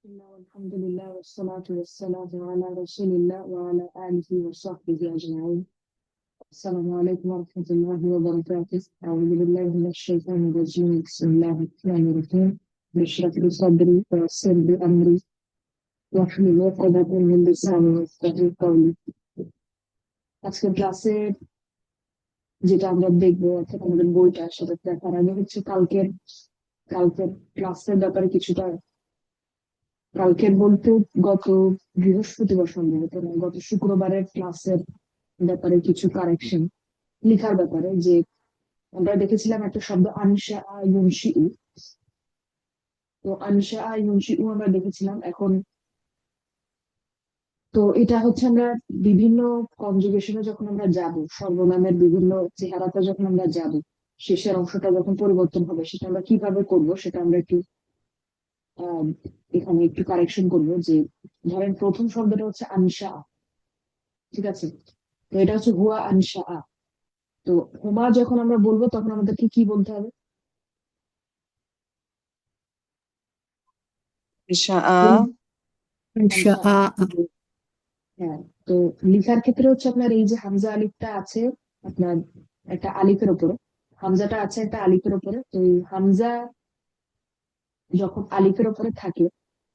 الله والحمد لله والصلاة والسلام على رسول الله وعلى آله وصحبه أجمعين. السلام عليكم ورحمة الله وبركاته. أعوذ بالله من الشيطان الرجيم. بسم الله الرحمن الرحيم. اشرح لي صدري ويسر لي أمري واحلل عقدة من لساني يفقهوا قولي. আজকের ক্লাসে যেটা আমরা দেখবো অর্থাৎ আমাদের বইটা সেটা দেখার আগে হচ্ছে কালকের কালকের ক্লাসের ব্যাপারে কিছুটা কালকের বলতে গত বৃহস্পতিবার সম্ভবত না, গত শুক্রবারের ক্লাসের ব্যাপারে কিছু কারেকশন লেখার ব্যাপারে যে আমরা দেখেছিলাম একটা শব্দ আনসা আইনসি উ। তো আনসা আইনসি উ আমরা দেখেছিলাম। এখন তো এটা হচ্ছে আমরা বিভিন্ন কনজুগেশনে যখন আমরা যাব, সর্বনামের বিভিন্ন চেহারাতে যখন আমরা যাব, শেষের অংশটা যখন পরিবর্তন হবে সেটা আমরা কিভাবে করব সেটা আমরা একটু আহ এখানে একটু কারেকশন করবো। যে ধরেন প্রথম শব্দটা হচ্ছে আনসা, ঠিক আছে? তো এটা হচ্ছে হুয়া আনসা। তো হুমা যখন আমরা বলবো তখন আমাদেরকে কি বলতে হবে? হুম, إنشاء. আনসা। شاء. হ্যাঁ। তো লিখার ক্ষেত্রে হচ্ছে আপনার এই যে হামজা আলিফটা আছে আপনার একটা আলিফের উপরে, হামজাটা আছে একটা আলিফের উপরে। তো এই হামজা যখন আলিফের উপরে থাকে,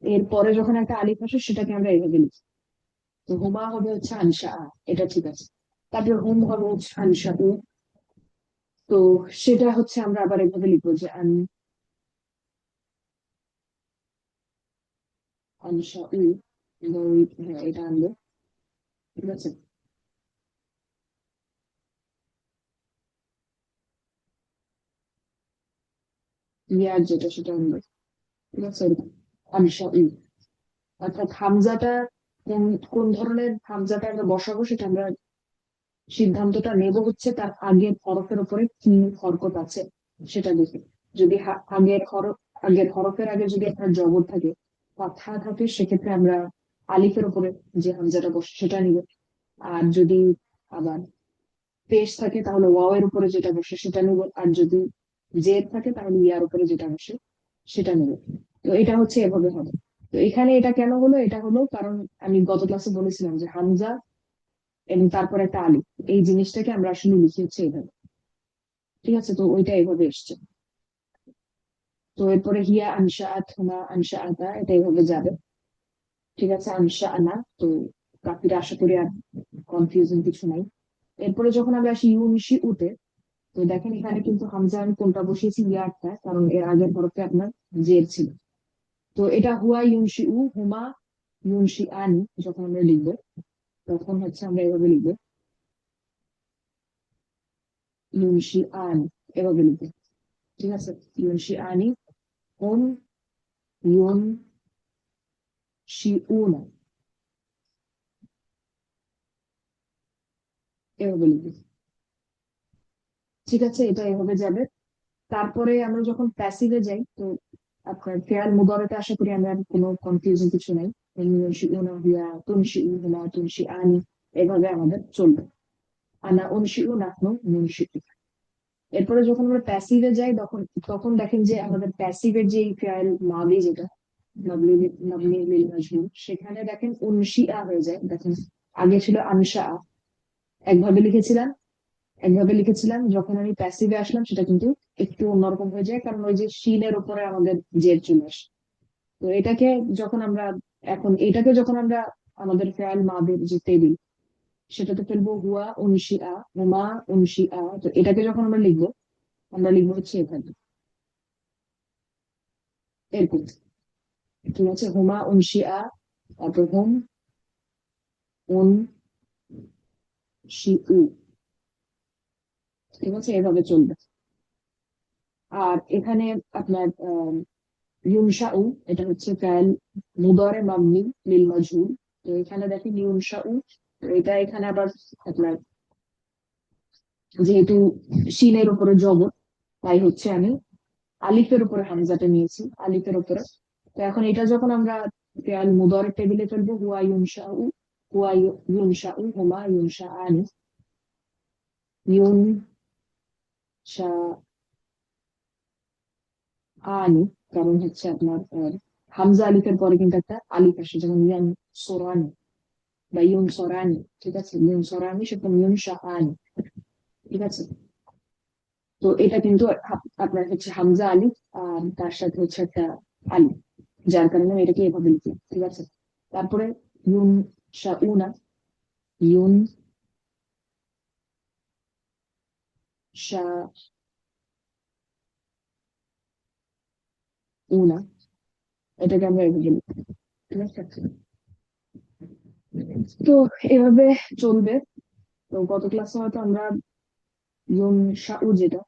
এরপরে যখন একটা আলিফ আসে সেটাকে আমরা এইভাবে লিখি। তো হুমা হবে হচ্ছে আনসা, এটা ঠিক আছে। তারপর হুম হবে হচ্ছে আনসা উ। তো সেটা হচ্ছে আমরা আবার এভাবে লিখবো যে আনসা উ। হ্যাঁ, এটা আনবো, ঠিক আছে। ইয়ার যেটা সেটা আনবো, ঠিক আছে। আনসা উ অর্থাৎ হামজাটা কোন কোন ধরনের হামজাটা আমরা বসাবো সেটা আমরা সিদ্ধান্তটা নেব হচ্ছে তার আগের হরফের উপরে কি হরকত আছে সেটা দেখে। যদি আগের হরফের আগে যদি আপনার জবর থাকে, কথা থাকে, সেক্ষেত্রে আমরা আলিফের উপরে যে হামজাটা বসে সেটা নিব। আর যদি আবার পেশ থাকে তাহলে ওয়াও এর উপরে যেটা বসে সেটা নিব। আর যদি জেদ থাকে তাহলে ইয়ার উপরে যেটা বসে সেটা নিব। তো এটা হচ্ছে এভাবে হবে। তো এখানে এটা কেন হলো? এটা হলো কারণ আমি গত ক্লাসে বলেছিলাম যে হামজা এবং তারপর একটা আলিফ, এই জিনিসটাকে আমরা আসলে লিখি হচ্ছে এইভাবে, ঠিক আছে। তো ওইটা এইভাবে এসছে। তো এরপরে হিয়া আনসা আত, হুমা আনসা আতা, এটা এইভাবে যাবে, ঠিক আছে। আনসা আনা। তো কাফিরা আশা করি আর কনফিউশন কিছু নাই। এরপরে যখন আমরা আসি ইউনসি উতে, তো দেখেন এখানে কিন্তু হামজা আমি কোনটা বসিয়েছি? ইয়ারটা, কারণ এর আগের হরফে আপনার জের ছিল। তো এটা হুয়া ইউনসি উ, হুমা ইউনসি আনি যখন আমরা লিখবো তখন হচ্ছে আমরা এভাবে লিখবো ইউনসি আনি, এভাবে লিখবো, ঠিক আছে। ইউনসি আনি হুম ইউন শি উনা, এভাবে লিখবো, ঠিক আছে। এটা এভাবে যাবে। তারপরে আমরা যখন প্যাসিভে যাই, তো আপনার ফেয়াল মুদারেতে আশা করি আমরা কোনো কনফিউশন কিছু নাই। ইউনশি উনা হুয়া তুনশি উনা তুনশি আনি, এভাবে আমাদের চলবে। আনা উনশি উ নাহনু নুনশি উ। এরপরে যখন আমরা প্যাসিভে যাই তখন তখন দেখেন যে আমাদের প্যাসিভের যে ফেয়াল মাদি যেটা মাবনি মাবনি লিল মাজহুর, সেখানে দেখেন উনশি আ হয়ে যায়। দেখেন আগে ছিল আনশা আ। একভাবে লিখেছিলাম একভাবে লিখেছিলাম, যখন আমি প্যাসিভে আসলাম সেটা কিন্তু একটু অন্যরকম হয়ে যায়, কারণ ওই যে শিনের উপরে আমাদের জের চলে আসে। তো এটাকে যখন আমরা আমাদের ফেয়াল মাদের যে টেবিল সেটাতে ফেলবো হুয়া উনশি আ, হুমা উনশি আ। তো এটাকে যখন আমরা লিখবো হচ্ছে এখানে এরকম, ঠিক আছে। হুমা উনশি আ, তারপর হুম উন শি উ, ঠিক আছে। এভাবে চলবে। আর এখানে আপনার ইউনশাউ, এটা হচ্ছে ফেল মুদারে মাবনি লিল মাজহুর। তো এখানে দেখেন ইউনশাউ, তো এটা এখানে আবার আপনার যেহেতু শিনের উপরে জবর, তাই হচ্ছে আমি আলিফের উপরে হামজাটা নিয়েছি, আলিফের উপরে। তো এখন এটা যখন আমরা ফেল মুদারে টেবিলে ফেলবো হুয়া ইউনশাউ, ইউনশাউ হুমা ইউনশা আনি, ইউনশা আনি, কারণ হচ্ছে আপনার হামজা আলিফের পরে কিন্তু একটা আলিফ আসে, যেমন ইয়ান সোরানি বা ইউন সরানি, ঠিক আছে? ইউন সরানি সেটা ইউন শাহানি, ঠিক আছে? তো এটা কিন্তু আপনার হচ্ছে হামজা আলিফ আর তার সাথে হচ্ছে একটা আলিফ, যার কারণে আমি এটাকে এভাবে লিখলাম, ঠিক আছে? তারপরে ইউন শাউনা, ইউন শাউনা, এটাকে আমরা এভাবে লিখি, ঠিক আছে? তো এভাবে চলবে। তো গত ক্লাসে হয়তো আমরা ইউন শাউ যেটা,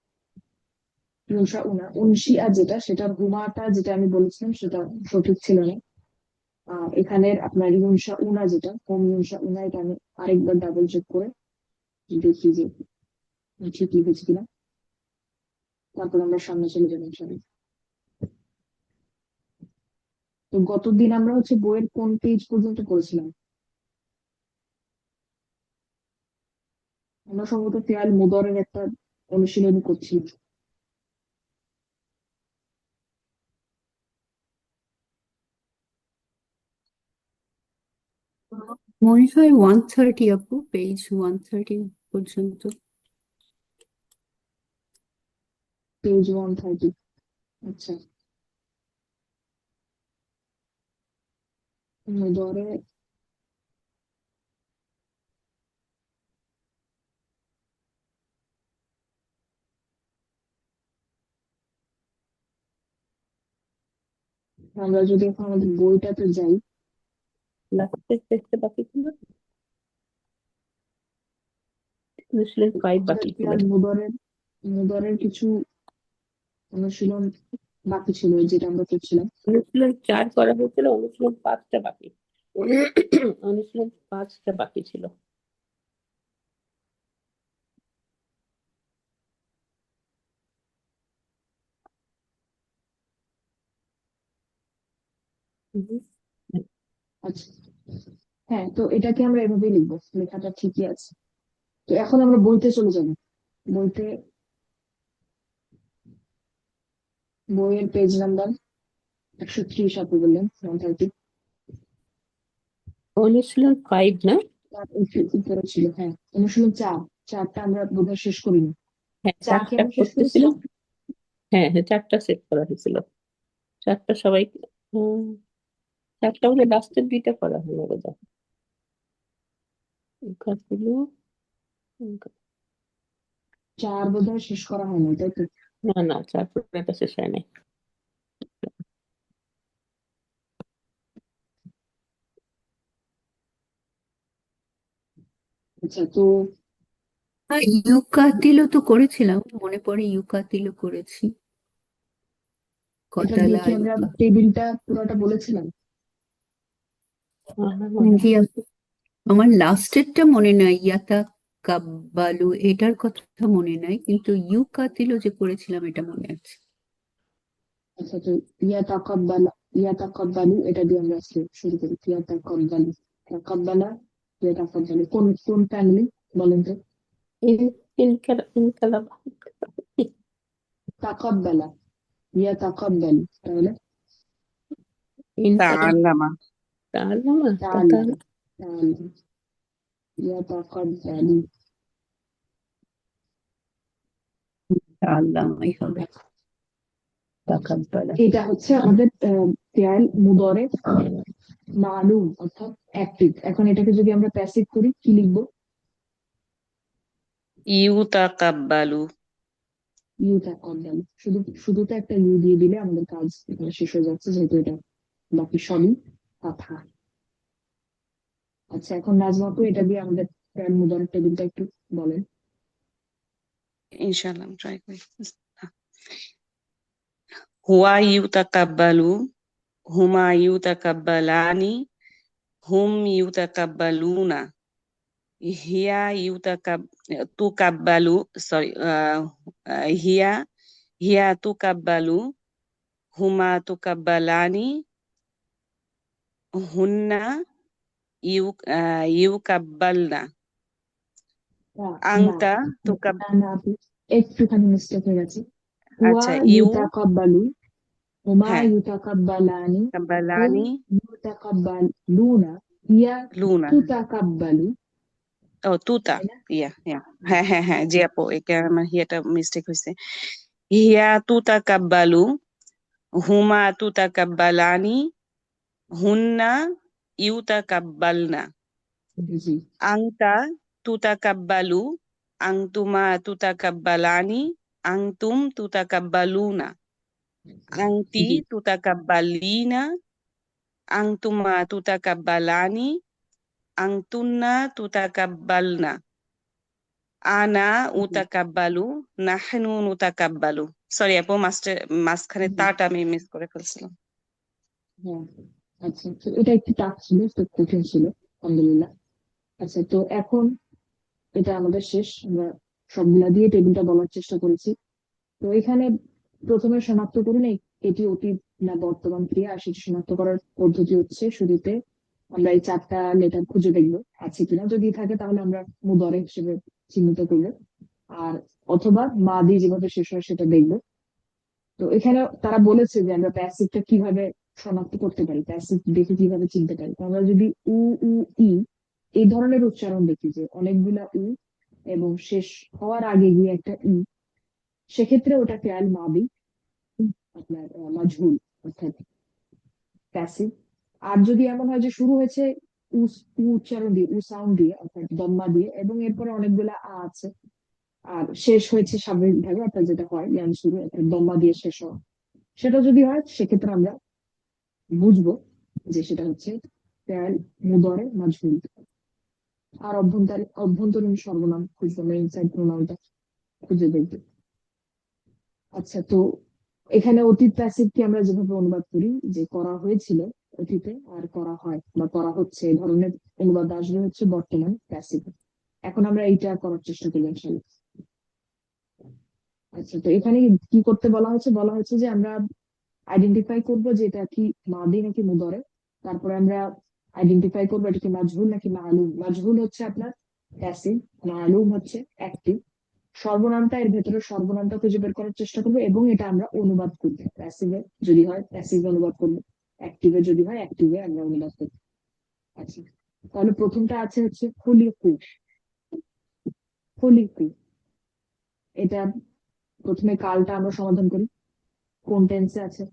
ইউন শাউনা, উনশিয়া যেটা, সেটার হুমাটা যেটা আমি বলেছিলাম সেটা সঠিক ছিল না। এখানের আপনার ইউনশা উনা যেটা, হোম ইউনশা উনা, এটা আমি আরেকবার ডাবল চেক করে দেখি যে আমি ঠিক লিখেছি কিনা, তারপর আমরা সামনে চলে যাবো ইনশাআল্লাহ। তো গতদিন আমরা হচ্ছে বইয়ের কোন পেজ পর্যন্ত পড়েছিলাম? আমরা সম্ভবত ফিয়াল মুদরের একটা অনুশীলনী করছিলাম। মনে হয় 130 আপু, পেজ 130 পর্যন্ত। পেজ 130, আচ্ছা। মুদরে, আমরা যদি এখন আমাদের বইটাতে যাই, লাস্টে দেখতে বাকি ছিল, অনুশীলন 5 আমাদের বাকি ছিল। ফিয়াল মুদরের মুদরের কিছু অনুশীলন বাকি ছিল যেটা আমরা করছিলাম। অনুশীলন 4 করা হয়েছিল, অনুশীলন 5টা বাকি। অনুশীলন 5টা বাকি ছিল। হুম। আচ্ছা, হ্যাঁ, তো এটাকে আমরা এভাবেই লিখবো, লেখাটা ঠিকই আছে। তো এখন আমরা বইতে চলে যাবো। বইতে, বইয়ের পেজ নাম্বার 130 আপনি বললেন, 130। অনুশীলন 5 না? তার একটু উপরে ছিল, হ্যাঁ, অনুশীলন চার, চারটা আমরা বোধহয় শেষ করিনি। হ্যাঁ, চার কি 4টা আমরা শেষ করেছি? করতেছিলাম। হ্যাঁ হ্যাঁ, 4টা সেট করা হয়েছিল। 4টা সবাই, 4টা বলে লাস্টের 2টা করা হলো বোধহয়। কাজগুলো, চার বোধহয় শেষ করা হয়নি, তাই তো? না না, 4 পুরোটা শেষ হয় নাই। আচ্ছা, তো আর ইউকাতিলও তো করেছিলাম, মনে পড়ে ইউকাতিলও করেছি। এটা দিয়ে কটালা কি আমরা ইউকা, টেবিলটা পুরোটা বলেছিলাম? আমার মনে জি, হয়। আমার লাস্টেরটা মনে নাই, ইয়াতা কাব্বালু এটার কথা মনে নাই, কিন্তু ইউকাতিলও যে করেছিলাম এটা মনে আছে। আচ্ছা, তো ইয়া তাকাব্বালু এটা দিয়ে আমরা আজকে শুরু করি। ইয়া তাকাব্বালু, তাকাব্বালা, ইয়া তাকাব্বালু কোন কোন ফ্যামিলি বলেন তো? ইনকালাব। তাকাব্বালা, ইয়া তাকাব্বালু, তাহলে ইনকালাব। تعلم তাআল্লামা। তাআলা, তাআলা, ইয়া তাকাব্বালু। তাআল্লামাই হবে, তাকাব্বালা। এটা হচ্ছে আমাদের ফেয়াল মুদরে মালুম, অর্থাৎ অ্যাক্টিভ। এখন এটাকে যদি আমরা প্যাসিভ করি কি লিখবো? يتقبل ইউ তাকাব্বালু, শুধু শুধু তো একটা ইউ দিয়ে দিলে আমাদের কাজ এখানে শেষ হয়ে যাচ্ছে, যেহেতু এটা বাকি সবই কথা। আচ্ছা, এখন নাজমা আপু এটা দিয়ে আমাদের ফেয়াল মুদরের টেবিলটা একটু বলেন। إن شاء الله try كويس. هو يتقبل هما يتقبلان هم يتقبلون هي تقبل sorry هي تقبل هما تقبلان هن يقبلن না, না, أنت تقبل না, না আপু, একটুখানি মিস্টেক হয়ে গেছে। হুয়া আচ্ছা ইউতাকাব্বালু, হুমা হ্যাঁ ইউতাকাব্বালানি, হুম কাব্বালানি ইউতাকাব্বালুনা, হিয়া লুনা তুতাকাব্বালু, ও তুতা তাই না? ইয়া ইয়া হ্যাঁ হ্যাঁ হ্যাঁ জি আপু এটা আমার হিয়াটা মিস্টেক হয়েছে হিয়া তুতা কাব্বালু হুমা তুতা কাব্বালানি হুন্না ইউতা কাব্বালনা জি আংতা তুতা কাব্বালু আংতুমা তুতা কাব্বালানি আংতুম তুতা কাব্বালুনা আংতি জি তুতা কাব্বালিনা আংতুমা তুতা কাব্বালানি আংতুন্না তুতা কাব্বালনা আনা জি উতাকাব্বালু নাহনু নুতাকাব্বালু সরি আপু মাঝখানে জি তাটা আমি মিস করে ফেলছিলাম হ্যাঁ আচ্ছা, তো এটা একটু টাফ ছিল, তো কঠিন ছিল, আলহামদুলিল্লাহ। আচ্ছা, তো এখন এটা আমাদের শেষ, আমরা সবগুলা দিয়ে টেবিলটা বলার চেষ্টা করেছি। তো এখানে প্রথমে শনাক্ত করুন এটি অতীত না বর্তমান ক্রিয়া, আর সেটি শনাক্ত করার পদ্ধতি হচ্ছে শুরুতে আমরা এই চারটা লেটার খুঁজে দেখবো আছে কিনা, যদি থাকে তাহলে আমরা মুদরে হিসেবে চিহ্নিত করবো, আর অথবা মা দিয়ে যেভাবে শেষ হয় সেটা দেখবো। তো এখানে তারা বলেছে যে আমরা প্যাসিভটা কিভাবে শনাক্ত করতে পারি, প্যাসিভ দেখে কিভাবে চিনতে পারি। তো আমরা যদি উ উ ই এই ধরনের উচ্চারণ দেখি যে অনেকগুলা উ এবং শেষ হওয়ার আগে গিয়ে একটা ই, সেক্ষেত্রে ওটা ফেয়াল মাদি, আপনার মাজহুল, অর্থাৎ প্যাসিভ। আর যদি এমন হয় যে শুরু হয়েছে উ, উ উচ্চারণ দিয়ে, উ সাউন্ড দিয়ে, অর্থাৎ দম্মা দিয়ে, এবং এরপরে অনেকগুলা আ আছে, আর শেষ হয়েছে স্বাভাবিকভাবে, অর্থাৎ যেটা হয় জ্ঞান শুরু অর্থাৎ দম্মা দিয়ে শেষ হওয়া, সেটা যদি হয় সেক্ষেত্রে আমরা বুঝবো যে সেটা হচ্ছে ফেয়াল মুদরে মাজহুল। আর অভ্যন্তরীণ সর্বনাম খুঁজবো, আমরা ইনসাইড প্রোনাউনটা খুঁজে দেখবো। আচ্ছা, তো এখানে অতীত প্যাসিভকে আমরা যেভাবে অনুবাদ করি যে করা হয়েছিল অতীতে, আর করা হয় বা করা হচ্ছে, এই ধরনের অনুবাদ আসবে হচ্ছে বর্তমান প্যাসিভ। এখন আমরা এইটা করার চেষ্টা করি ইনশাআল্লাহ। আচ্ছা, তো এখানে কি করতে বলা হয়েছে যে আমরা আইডেন্টিফাই করবো যে এটা কি মাদি নাকি মুদরে। তারপরে আমরা আইডেন্টিফাই করবো এটা কি মাজহুল নাকি মালুম। মাজহুল হচ্ছে আপনার প্যাসিভ, মালুম হচ্ছে অ্যাক্টিভ। সর্বনামটা, এর ভেতরে সর্বনামটা খুঁজে বের করার চেষ্টা করবো, এবং এটা আমরা অনুবাদ করবো। প্যাসিভে যদি হয় প্যাসিভে অনুবাদ করবো, অ্যাক্টিভে যদি হয় অ্যাক্টিভে আমরা অনুবাদ করবো। আচ্ছা, তাহলে প্রথমটা আছে হচ্ছে খুলিকু। খুলিকু, এটা প্রথমে কালটা আমরা সমাধান করি। কোন টেন্সে আছে?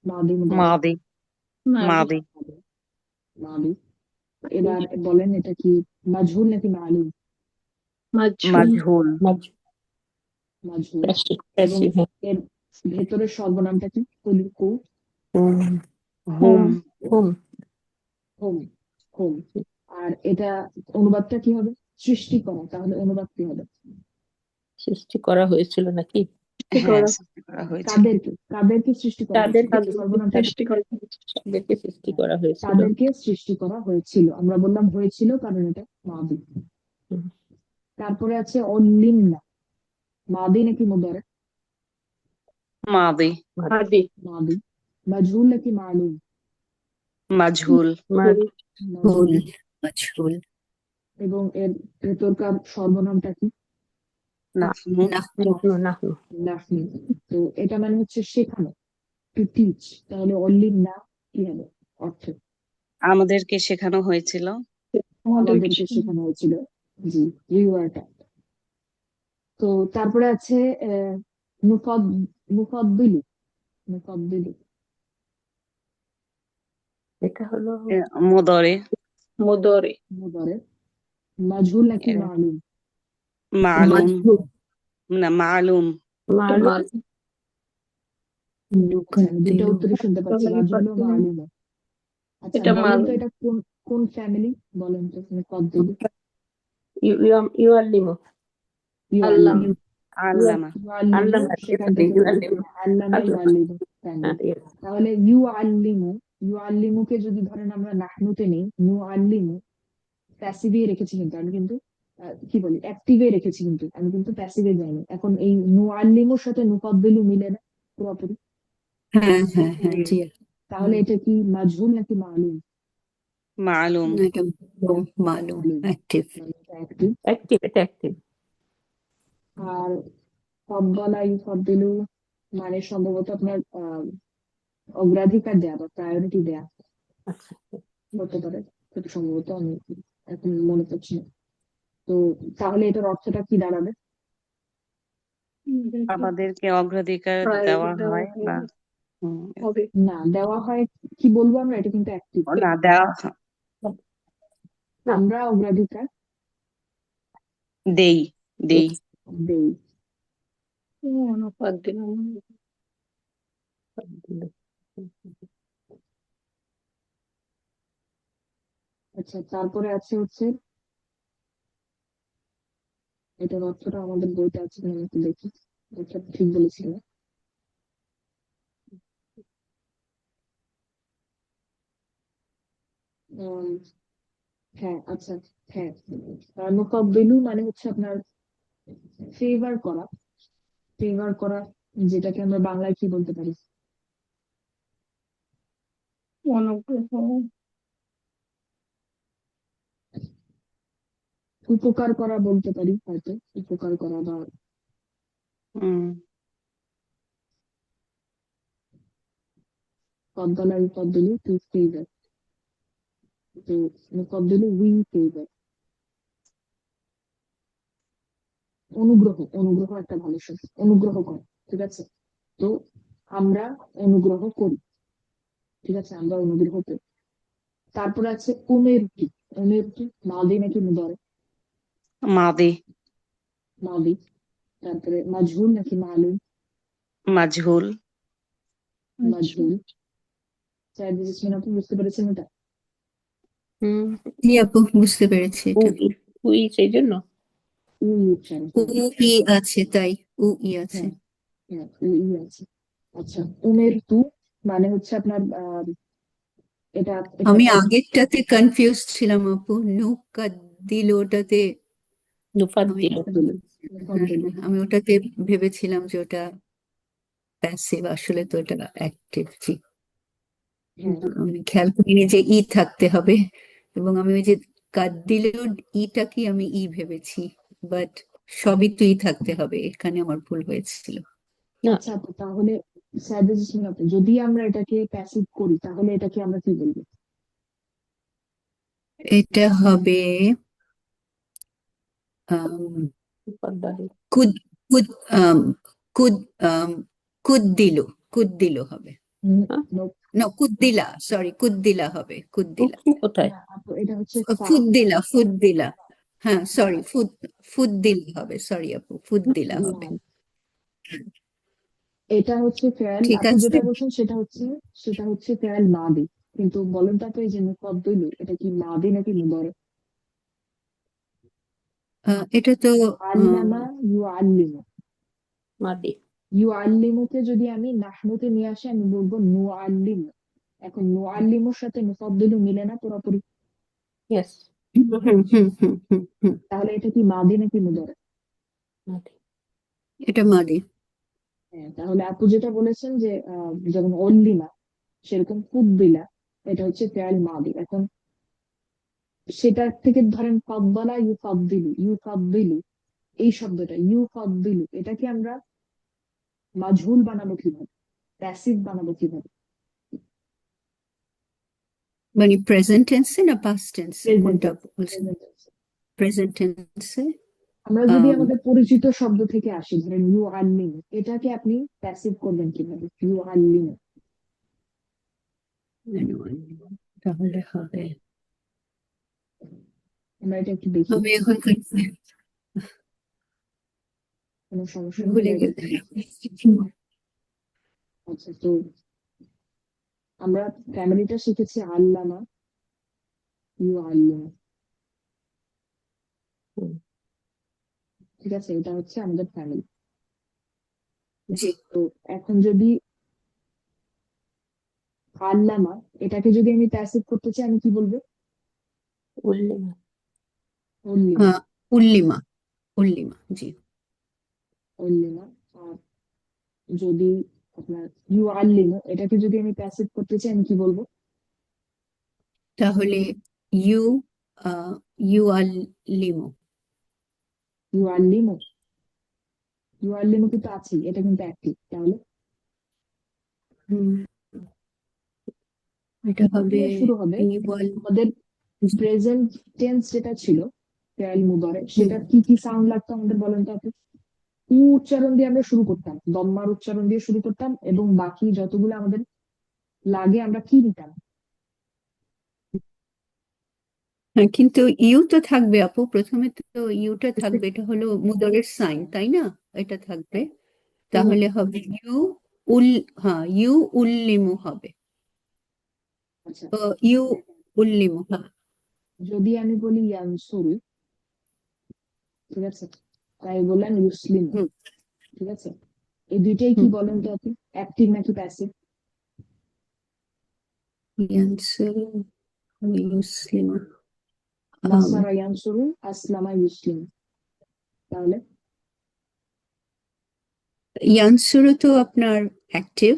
মাদি মুদারে। মাদি মাদি মাদি। এবার বলেন এটা কি মাজহুল নাকি মালুম? মাজহুল মাজহুল। প্যাসিভ এবং প্যাসিভ এর ভেতরের সর্বনামটা কি? খুলিকু। হুম হুম হুম হোম, হোম। আর এটা অনুবাদটা কি হবে? সৃষ্টি করা। তাহলে অনুবাদ কি হবে? সৃষ্টি করা হয়েছিল নাকি হ্যাঁ সৃষ্টি করা হয়েছিল কাদেরকে সৃষ্টি করা হয়েছিল? তাদেরকে সর্বনামটা তাদেরকে সৃষ্টি করা হয়েছিল তাদেরকে সৃষ্টি করা হয়েছিল, আমরা বললাম হয়েছিল কারণ এটা মাদি। হুম, তারপরে আছে অলিমনা, মাদি নাকি মুদারে? মাদি মাদি। মাজহুল নাকি মালুম? মাজহুল মাজহুল মাজহুল। মাজহুল এবং এর ভেতরকার সর্বনামটা কি? নাহনু নাহনু নাহনু নাহনু। তো এটা মানে হচ্ছে শেখানো, টু টিচ। তাহলে অলিম না কি হবে অর্থ? আমাদেরকে শেখানো হয়েছিল আমাদেরকে শেখানো হয়েছিল। জি, রিওয়ার্ডটা। তো তারপরে আছে আহ মুফাদ মুফাদ্দিলু। মুফাদ্দিলু, এটা হলো মুদরে মুদারে। মাজহুল নাকি মালুম? মালুম মাজহুল না মালুম মালুম আচ্ছা, আমি দুটো ইউকাদ্দিলু উত্তরই শুনতে পাচ্ছি, মাজহুল ও মালুম। আচ্ছা, বলেন তো এটা কোন কোন ফ্যামিলি, বলেন তো মুফাদ্দিলু। ইউআল্লিমু ইউআল্লিমু। আল্লামা ইউআল্লিমু আল্লামা সেখান থেকে হলো ইউআল্লিমু আল্লামা আল্লামা ইউআল্লিমু ফ্যামিলি। yes. তাহলে ইউআল্লিমুকে যদি ধরেন আমরা নাহনুতে নেই, ইউআল্লিমু প্যাসিভে রেখেছি, কিন্তু আমি কিন্তু কি বলি অ্যাক্টিভে রেখেছি, কিন্তু আমি কিন্তু প্যাসিভে যাইনি। এখন এই নুআল্লিমুর সাথে নুফাদ্দিলু মিলে না পুরোপুরি। হ্যাঁ হ্যাঁ হ্যাঁ জি তাহলে এটা কি মাজহুল নাকি মালুম? মালুম এটা মালুম মালুম, অ্যাক্টিভ মানে এটা অ্যাক্টিভ। এটা অ্যাক্টিভ আর ফদ্দালা ইউফাদ্দিলু মানে সম্ভবত আপনার অগ্রাধিকার দেয়া বা প্রায়োরিটি দেয়া আচ্ছা হতে পারে, খুব সম্ভবত। আমি এখন মনে পড়ছে না। তো তাহলে এটার অর্থটা কি দাঁড়াবে? আমাদেরকে অগ্রাধিকার প্রায়োরিটি দেওয়া দেওয়া হয় বা হবে না, দেওয়া হয় কি বলবো আমরা, এটা কিন্তু অ্যাক্টিভ। না দেওয়া না আমরা অগ্রাধিকার দেই দেই দেই। অনুপাত দিলাম আচ্ছা, তারপরে আছে হচ্ছে, এটার অর্থটা আমাদের বইতে আছে কিনা আমি একটু দেখি। এটা ঠিক বলেছিল। উম, হ্যাঁ, আচ্ছা, হ্যাঁ। মুকাব্বিলু মানে হচ্ছে আপনার ফেভার করা। ফেভার করা, যেটাকে আমরা বাংলায় কি বলতে পারি? অনুগ্রহ উপকার করা বলতে পারি হয়তো, উপকার করা বা হুম ফদ্দালা ইউফাদ্দিলু টু ফেভার। তো মুকাব্বিলু উই ফেভার। অনুগ্রহ, অনুগ্রহ একটা ভালো শব্দ, অনুগ্রহ করা, ঠিক আছে। তো আমরা অনুগ্রহ করি, ঠিক আছে, আমরা অনুগ্রহ করি। তারপরে আছে উমেরতু। উমেরতু মাদি নাকি মুদারে? মাদি মাদি। তারপরে মাজহুল নাকি মালুম? মাজহুল মাজহুল। চার বিশেষণ আপনি বুঝতে পেরেছেন এটা? হুম জি আপু, বুঝতে পেরেছি এটা। উই সেই জন্য উই উচ্চারণ, উ হ্যাঁ। ই আছে তাই, উ ই আছে। হ্যাঁ, হ্যাঁ, উই আছে। আচ্ছা, উমেরতু মানে হচ্ছে আপনার এটা এটা আমি একটা আগেরটাতে কনফিউজ ছিলাম আপু, নৌকা দিল ওটাতে। নুফাত আমি দিল আমি ওটাতে ভেবেছিলাম যে ওটা প্যাসিভ, আসলে তো এটা অ্যাক্টিভ। জি, হ্যাঁ, আমি খেয়াল করিনি যে ই থাকতে হবে, এবং আমি ওই যে কাদ দিলেও ইটা কি আমি ই ভেবেছি, বাট সবই তো ই থাকতে হবে, এখানে আমার ভুল হয়েছিল। না আচ্ছা আপু, তাহলে স্যার বুঝেছেন আপু, যদি আমরা এটাকে প্যাসিভ করি তাহলে এটাকে আমরা কি বলবো? এটা হবে আম, নুফাত দালি কুদ কুদ আম, কুদ আম, কুদ্দিলু, কুদ্দিলু হবে। হ্যাঁ Nope, না, কুদ্দিলা, সরি, কুদ্দিলা হবে, কুদ্দিলা। উঠছি কোথায় না আপু, এটা হচ্ছে ফা। ফুদ্দিলা, ফুদ্দিলা। হ্যাঁ সরি, ফুদ্দিলা হবে, সরি আপু, ফুদ্দিলা হবে। না, এটা হচ্ছে ফেয়াল, ঠিক আপু আছে। যেটা বলছেন সেটা হচ্ছে ফেয়াল মাদি। কিন্তু বলেন তো আপু, এই যে মুকাব্বিলু এটা কি মাদি নাকি মুদারে? এটা তো আল্লামা ইউ আল্লিমু। মাদি ইউ আল্লিমুকে যদি আমি নাহনুতে নিয়ে আসি, আমি বলবো নু আল্লিমু। এখন নু আল্লিমুর সাথে মুকাব্বিলু মিলে না পুরোপুরি। ইয়েস হুম হুম হুম হুম হুম হুম, তাহলে এটা কি মাদি নাকি মুদারে? মাদি এটা মাদি। হ্যাঁ, তাহলে আপু যেটা বলেছেন যে যেমন অল্লিমা, সেরকম কুব্বিলা, এটা হচ্ছে ফেয়াল মাদি। এখন সেটা থেকে ধরেন ফাদ্দালা ইউফাদ্দিলু, ইউফাদ্দিলু এই শব্দটা ইউফাদ্দিলু, এটাকে আমরা মাজহুল বানাবো কিভাবে, প্যাসিভ বানাবো কিভাবে? মানে প্রেজেন্ট টেন্সে না পাস্ট টেন্সে, প্রেজেন্ট কোনটা বলছেন? টেন্স। প্রেজেন্ট টেন্সে। আমরা যদি আমাদের পরিচিত শব্দ থেকে আসি, ধরেন ইউ আল্লিমু, এটাকে আপনি প্যাসিভ করবেন কিভাবে? ইউ আল্লিমু। তাহলে হবে, আমরা এটা একটু দেখি, আমি এখন কোনো সমস্যা নেই, ভুলে আমরা এটা একটু দেখি। গেলাম। আচ্ছা, তো আমরা ফ্যামিলিটা শিখেছি আল্লামা ইউ আল্লিমু, হুম, ঠিক আছে, এটা হচ্ছে আমাদের ফ্যামিলি। জি, তো এখন যদি আল্লামা, এটাকে যদি আমি প্যাসিভ করতে চাই, আমি কি বলবো? উল্লিমা উল্লিমা। উল্লিমা, উল্লিমা, জি। উল্লিমা। আর যদি আপনার ইউ আল্লিমু, এটাকে যদি আমি প্যাসিভ করতে চাই, আমি কি বলবো? তাহলে ইউ ইউ আর লিমো। ইউ আল্লিমু। ইউ আল্লিমু কিন্তু আছেই, এটা কিন্তু অ্যাক্টিভ, তাহলে হুম, এটা হবে দিয়ে শুরু হবে ইওয়াল। আমাদের প্রেজেন্ট টেন্স যেটা ছিল ফেল মুদারে, সেটা কি কি সাউন্ড লাগতো আমাদের বলেন তো আপনি? উ উচ্চারণ দিয়ে আমরা শুরু করতাম, দম্মার উচ্চারণ দিয়ে শুরু করতাম, এবং বাকি যতগুলো আমাদের লাগে আমরা কি নিতাম? হ্যাঁ, কিন্তু ইউ তো থাকবে আপু, প্রথমে তো ইউটা থাকবে, এটা হলো মুদরের সাইন, তাই না? এটা থাকবে, তাহলে হবে ইউ উল, হ্যাঁ ইউ উল্লিমু হবে। আচ্ছা, ইউ উল্লিমু, হ্যাঁ। যদি আমি বলি ইয়ানসুরু, ঠিক আছে, তাই বললেন ইউসলিম, হুম, ঠিক আছে, এই দুইটাই কি হুম। বলেন তো আপনি, অ্যাক্টিভ নাকি প্যাসিভ? ইয়ানসুরু ইউসলিমু, নাসারা ইয়ানসুরু, আসলামা ইউসলিম, তাহলে ইয়ানসুরু তো আপনার অ্যাক্টিভ,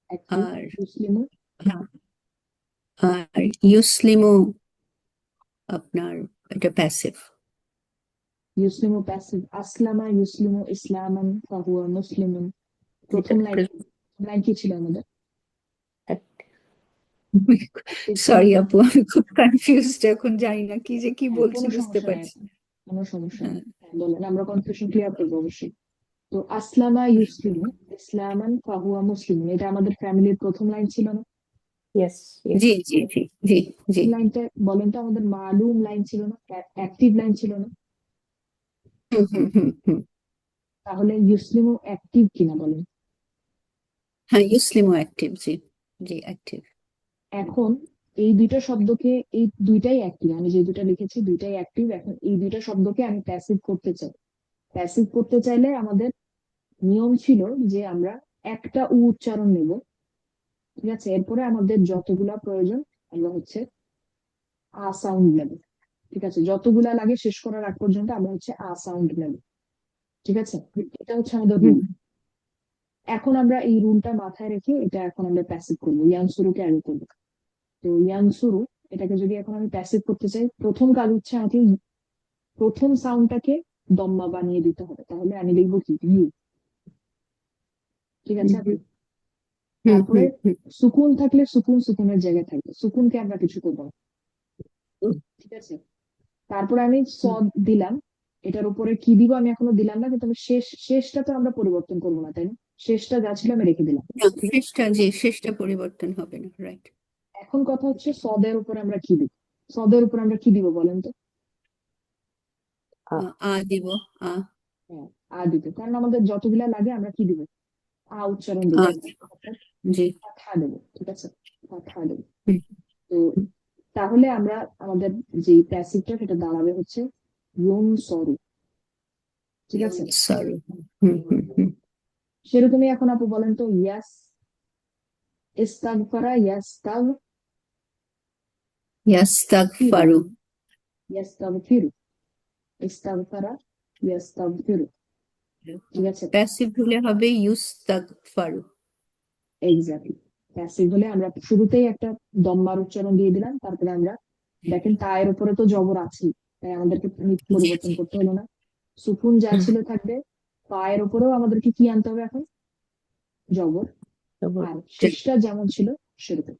অ্যাক্টিভ, আর ইউসলিমু, হ্যাঁ, আর ইউসলিমু আপনার এটা প্যাসিভ। ইউসলিমু প্যাসিভ, আসলামা ইউসলিমু ইসলামান ফাহুয়া মুসলিমুন, প্রথম লাইন, লাইন কি ছিল আমাদের? Active ছিল। সরি আপু, আমি খুব কনফিউজড, এখন জানি না কি যে কি হ্যাঁ, বলছি, কোনো বুঝতে সমস্যা নেই, পারছি না। কোনো সমস্যা হ্যাঁ, নেই, হ্যাঁ, বলেন, আমরা কনফিউশন ক্লিয়ার করবো অবশ্যই। তো আসলামা ইউসলিমু ইসলামান ফাহুয়া মুসলিমুন, এটা আমাদের ফ্যামিলির প্রথম লাইন ছিল না? Yes, yes. জি জি জি জি জি। লাইনটা বলেন তো আমাদের মালুম লাইন ছিল না, অ্যাক্টিভ লাইন ছিল না? হুম হুম হুম হুম। তাহলে ইউসলিমু অ্যাক্টিভ কিনা বলেন? হ্যাঁ, ইউসলিমও অ্যাক্টিভ, জি জি অ্যাক্টিভ। এখন এই দুইটা শব্দকে, এই দুইটাই অ্যাক্টিভ, আমি যে দুইটা লিখেছি দুইটাই অ্যাক্টিভ, এখন এই দুইটা শব্দকে আমি প্যাসিভ করতে চাই। প্যাসিভ করতে চাইলে আমাদের নিয়ম ছিল যে আমরা একটা উ উচ্চারণ নেব, ঠিক আছে, এরপরে আমাদের যতগুলা প্রয়োজন আমরা হচ্ছে আ সাউন্ড নেব, ঠিক আছে, যতগুলা লাগে শেষ করার আগ পর্যন্ত আমরা হচ্ছে আ সাউন্ড নেব, ঠিক আছে, এটা হচ্ছে আমাদের হুম রুল। এখন আমরা এই রুলটা মাথায় রেখে এটা এখন আমরা প্যাসিভ করবো, ইয়ানসুরুকে আগে করবো। তো ইয়ানসুরু, এটাকে যদি এখন আমি প্যাসিভ করতে চাই, প্রথম কাজ হচ্ছে আমাকে প্রথম সাউন্ডটাকে দম্মা বানিয়ে দিতে হবে, তাহলে আমি লিখবো কি ইউ, ঠিক আছে আপু? হুম তারপরে হুম হুম সুকুন থাকলে সুকুন সুকুনের জায়গায় থাকবে, সুকুনকে আমরা কিছু করবো না, ঠিক আছে। তারপরে আমি হুম। সদ দিলাম, এটার উপরে কি দিব আমি এখনো দিলাম না, কিন্তু আমি শেষটা তো আমরা পরিবর্তন করবো না, তাই না? শেষটা যা ছিল আমি রেখে দিলাম, না, ঠিক আছে। শেষটা, জি শেষটা পরিবর্তন হবে না, রাইট। এখন কথা হচ্ছে সদের উপরে আমরা কি দিব, সদের উপর আমরা কি দিব বলেন তো? আ দিব, আ। হ্যাঁ, আ দিব, কারণ আমাদের যতগুলা লাগে আমরা কি দিব, আ উচ্চারণ আ দেবো, দিব, অর্থাৎ জি। কথা দেবো, ঠিক আছে, কথা দেবো। হুম তো হুম। তাহলে আমরা আমাদের যে প্যাসিভটা সেটা দাঁড়াবে হচ্ছে ইয়ন সরু, ঠিক আছে। সরি। হুম হুম হুম। সেরকমই এখন আপু বলেন তো, ইয়াস ইস্তাগফারা ইয়াস্তাগফিরু, ইয়াস্তাগফারু। ইয়াস্তাগফিরু, ইস্তাগফারা ইয়াস্তাগফিরু, ঠিক আছে। প্যাসিভ হলে হবে ইউস্তাগফারু। এক্স্যাক্টলি, প্যাসিভ হলে আমরা শুরুতেই একটা দম্মার উচ্চারণ দিয়ে দিলাম, তারপরে আমরা দেখেন তায়ের উপরে তো জবর আছে, তাই আমাদেরকে জি পরিবর্তন জি। করতে হলো না, সুকুন যা হুম, ছিল থাকবে, পায়ের উপরেও আমাদেরকে কি আনতে হবে এখন, জবর, Double. আর শেষটা যেমন ছিল সেরকম,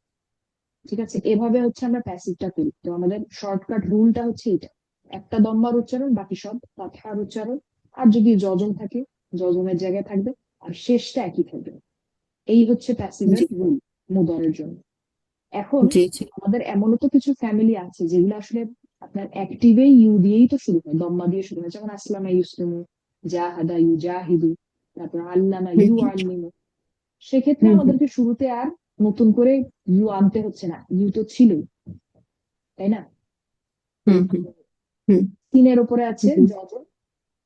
ঠিক আছে। এভাবে হচ্ছে আমরা প্যাসিভটা করি। তো আমাদের শর্টকাট রুলটা হচ্ছে এটা, একটা দম্মার উচ্চারণ, বাকি সব ফাতহার উচ্চারণ, আর যদি যজম থাকে যজমের জায়গায় থাকবে, আর শেষটা একই থাকবে। এই হচ্ছে প্যাসিভের জি রুল মুদারের জন্য। এখন জি জি। আমাদের এমনও তো কিছু ফ্যামিলি আছে যেগুলো আসলে আপনার অ্যাক্টিভে ইউ দিয়েই তো শুরু হয়, দম্মা দিয়ে শুরু হয়, যেমন আসলামা ইউসলিমু, জাহাদা ইউ জাহিদু, তারপর আল্লামা হুম ইউ হুম আল্লিমু। সেক্ষেত্রে হুম হুম আমাদেরকে শুরুতে আর নতুন করে ইউ আনতে হচ্ছে না, ইউ তো ছিলই, তাই না? হুম হুম হুম তিনের উপরে আছে হুম। যজম,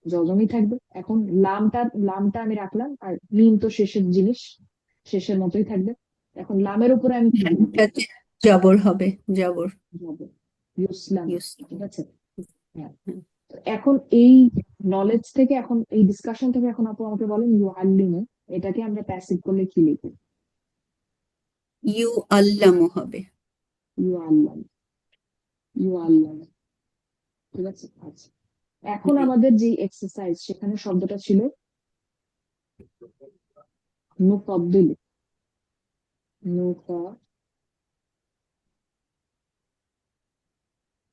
যজমই থাকবে। এখন লামটা আমি রাখলাম, আর মিম তো শেষের জিনিস, শেষের মতোই থাকবে। এখন লামের উপরে আমি কি হ্যাঁ, দিব, এটাতে জবর হবে, জবর। জবর, ইউসলাম, ইউস। ঠিক আছে। হ্যাঁ, হুম। তো এখন এই নলেজ থেকে, এখন এই ডিসকাশন থেকে এখন আপু আমাকে বলেন ইউ আল্লিমু, এটাকে আমরা প্যাসিভ করলে কি লিখবো? ইউ আল্লামু হবে। ইউ আল্লাম, ইউ আল্লাম, ঠিক আছে, আচ্ছা। এখন জি। আমাদের যে এক্সারসাইজ, সেখানে শব্দটা ছিল নুকাব্বিল, নুকাব্বিলু,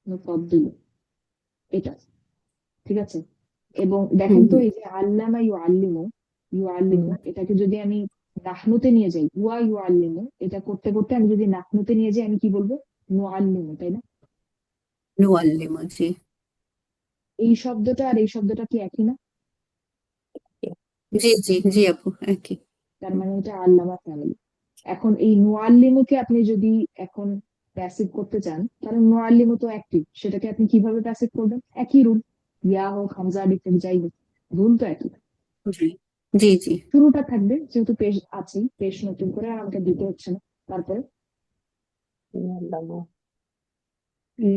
নুফাদ্দিলু, এটা ঠিক আছে। এবং দেখেন তো হুম এই যে আল্লামা ইউ আল্লিমু, এটাকে যদি আমি নাহনুতে নিয়ে যাই, ইউ আল্লিমু, এটা করতে করতে আমি যদি নাহনুতে নিয়ে যাই আমি কি বলবো? নু আল্লিমু, তাই না? নুআল্লিমু, জি এই শব্দটা আর এই শব্দটা কি একই না? জি জি জি আপু, একই। তার মানে এটা আল্লামা ফ্যামিলি। এখন এই নুআল্লিমুকে আপনি যদি এখন প্যাসিভ করতে চান, কারণ নুআল্লিমু তো অ্যাক্টিভ, সেটাকে আপনি কিভাবে প্যাসিভ করবেন? একই রুল, ইয়া হোক, হামজা, আলিফ হোক, যাই হোক, রুল তো একই। জি জি জি শুরুটা থাকবে, যেহেতু পেশ আছেই, পেশ নতুন করে আর আমাকে দিতে হচ্ছে না। তারপরে আল্লামা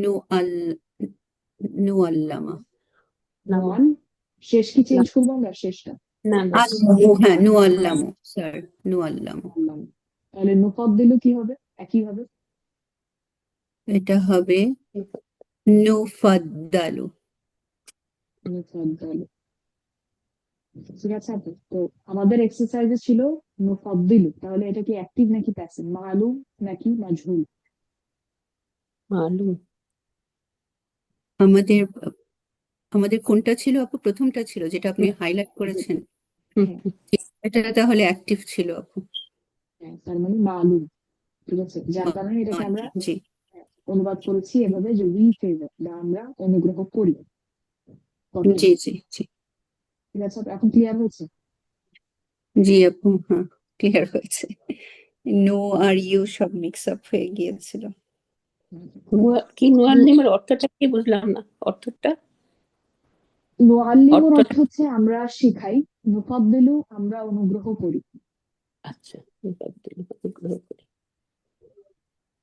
নুআল নুআল্লামা, নামা নোয়াল, শেষ কি চেঞ্জ না করবো আমরা? শেষটা না না আল্লামু, হ্যাঁ নুআল্লামু স্যার, নুআল্লামু। আল্লাহ। তাহলে নুফাদ্দিলু কি হবে? একই হবে, এটা হবে নুফাদ্দালু। নুফাদ্দালু। ঠিক আছে আপু? তো আমাদের এক্সারসাইজে ছিল নুফাদ্দিলু, তাহলে এটা কি অ্যাক্টিভ নাকি প্যাসিভ? মালুম নাকি মাজহুল? মালুম আমাদের আমাদের কোনটা ছিল আপু? প্রথমটা ছিল যেটা আপনি হাইলাইট যে, করেছেন। হ্যাঁ এটা তাহলে অ্যাক্টিভ ছিল আপু। হ্যাঁ, তার মানে মালুম। ঠিক আছে, যার কারণে এটাকে আমরা জি অনুবাদ করেছি এভাবে যে উই ফেভার, বা আমরা অনুগ্রহ করি করতে। জি জি জি ঠিক আছে আপু? এখন ক্লিয়ার হয়েছে? জি আপু, হ্যাঁ ক্লিয়ার হয়েছে। নো আর ইউ সব মিক্স আপ হয়ে গিয়েছিল। কি নুআল্লিমের অর্থটা কি বুঝলাম না, অর্থটা নুআল্লিমুর অর্থ অর্থটা হচ্ছে আমরা শিখাই, নুফাদ্দিলু আমরা অনুগ্রহ করি। আচ্ছা অনুগ্রহ করি।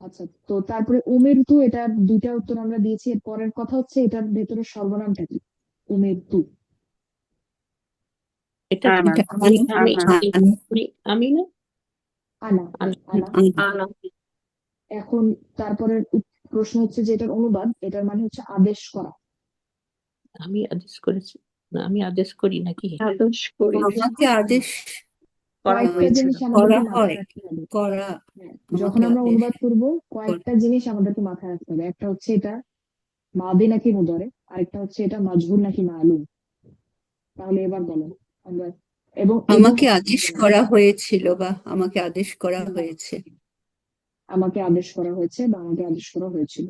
আচ্ছা, তো তারপরে উমেরতু, এটা দুইটা উত্তর আমরা দিয়েছি। এর পরের কথা হচ্ছে এটার ভেতরে সর্বনামটা কি? উমেরতু, এটা আনা এটা আমি আমি আনা আমি আমি না আনা, আনা আনা। আনা এখন তারপরের প্রশ্ন হচ্ছে যে এটার অনুবাদ, এটার মানে হচ্ছে আদেশ করা। আমি আদেশ করেছি না, আমি আদেশ করি নাকি? আদেশ করি আমাকে আদেশ করা কয়েকটা হয়েছিল। জিনিস করা আমাদেরকে মাথায় হয়, রাখতে হবে। করা হ্যাঁ, যখন আমাকে আমরা আদেশ অনুবাদ করব, করা। কয়েকটা জিনিস আমাদেরকে মাথায় রাখতে হবে। একটা হচ্ছে এটা মাদি নাকি মুদারে, আরেকটা হচ্ছে এটা মাজহুর নাকি মালুম। তাহলে এবার বলেন আমরা, এবং এবং আমাকে আদেশ করা হয়েছিল বা আমাকে আদেশ করা হয়েছে। আমাকে আদেশ করা হয়েছে বা আমাকে আদেশ করা হয়েছিল।